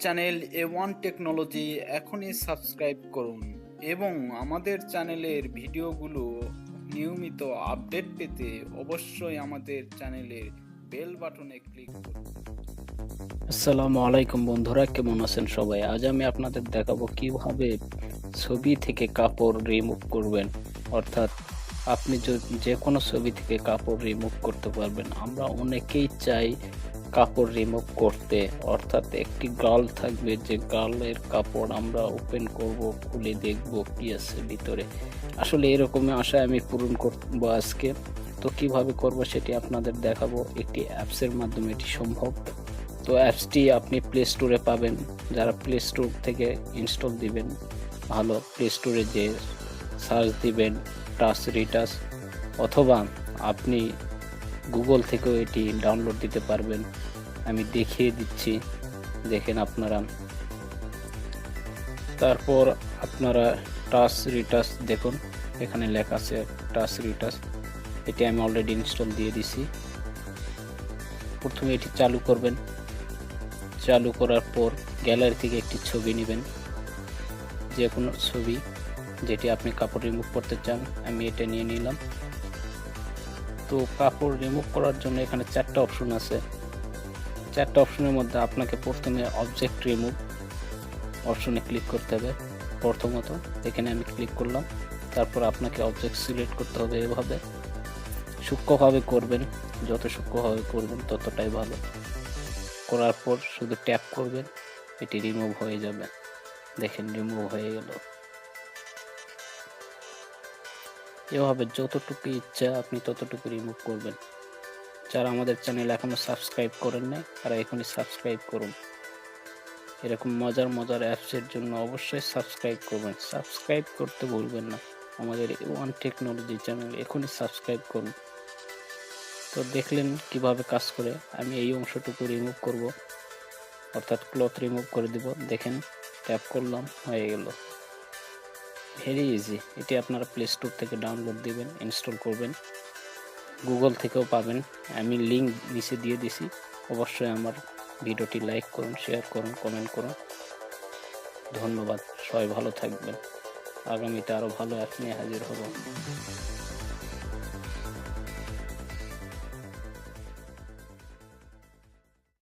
Channel A1 technology এখনই subscribe করুন এবং আমাদের চ্যানেলের ভিডিওগুলো নিয়মিত আপডেট পেতে অবশ্যই আমাদের চ্যানেলের বেল বাটনে ক্লিক করুন। আসসালামু আলাইকুম বন্ধুরা, কেমন আছেন সবাই? আজ আমি আপনাদের দেখাবো কিভাবে ছবি থেকে কাপড় রিমুভ করবেন। অর্থাৎ আপনি যে কোনো ছবি থেকে কাপড় রিমুভ করতে পারবেন। আমরা অনেকেই চাই কাপড় রিমুভ করতে, অর্থাৎ একটি গার্ল থাকবে, যে গার্লের কাপড় আমরা ওপেন করব, খুলে দেখব কি আছে ভিতরে। আসলে এরকমই আশা আমি পূরণ করব আজকে। তো কিভাবে করব সেটি আপনাদের দেখাবো। একটি অ্যাপসের মাধ্যমে এটি সম্ভব। তো অ্যাপসটি আপনি প্লে স্টোরে পাবেন। যারা প্লে স্টোর থেকে ইনস্টল দিবেন, ভালো, প্লে স্টোরে যে সার্চ দিবেন টাচ রিটাচ, অথবা আপনি গুগল থেকেও এটি ডাউনলোড দিতে পারবেন। আমি দেখিয়ে দিচ্ছি, দেখেন আপনারা। তারপর আপনারা টাচ রিটাচ দেখুন, এখানে লেখা আছে টাচ রিটাচ। এটি আমি অলরেডি ইনস্টল দিয়ে দিছি। প্রথমে এটি চালু করবেন। চালু করার পর গ্যালারি থেকে একটি ছবি নেবেন, যে কোনো ছবি যেটি আপনি কাপড় রিমুভ করতে চান। আমি এটা নিয়ে নিলাম। তো কাপড় রিমুভ করার জন্য এখানে 4টা অপশন আছে। 4টা অপশনের মধ্যে আপনাকে প্রথমে অবজেক্ট রিমুভ অপশনে ক্লিক করতে হবে। প্রথমত এখানে আমি ক্লিক করলাম। তারপর আপনাকে অবজেক্ট সিলেক্ট করতে হবে। এভাবে সূক্ষ্মভাবে করবেন, যত সূক্ষ্মভাবে করবেন ততটাই ভালো। করার পর শুধু ট্যাপ করবেন, এটি রিমুভ হয়ে যাবে। দেখেন রিমুভ হয়ে গেল। এভাবে যতটুকু ইচ্ছা আপনি ততটুকু রিমুভ করবেন। যারা আমাদের চ্যানেল এখনো সাবস্ক্রাইব করেন নাই, তারা এখনই সাবস্ক্রাইব করুন। এরকম মজার মজার অ্যাপসের জন্য অবশ্যই সাবস্ক্রাইব করবেন। সাবস্ক্রাইব করতে ভুলবেন না। আমাদের A1 টেকনোলজি চ্যানেল এখনই সাবস্ক্রাইব করুন। তো দেখলেন কিভাবে কাজ করে। আমি এই অংশটুকু রিমুভ করব, অর্থাৎ ক্লথ রিমুভ করে দিব। দেখেন ট্যাপ করলাম, হয়ে গেল। Very easy. এটি আপনারা প্লে স্টোর থেকে ডাউনলোড দিবেন, ইনস্টল করবেন। গুগল থেকেও পাবেন, আমি লিঙ্ক নিচে দিয়ে দিছি। অবশ্যই আমার ভিডিওটি লাইক করুন, শেয়ার করুন, কমেন্ট করুন। ধন্যবাদ। সবাই ভালো থাকবেন। আগামীতে আরও ভালো অ্যাপ নিয়ে হাজির হব।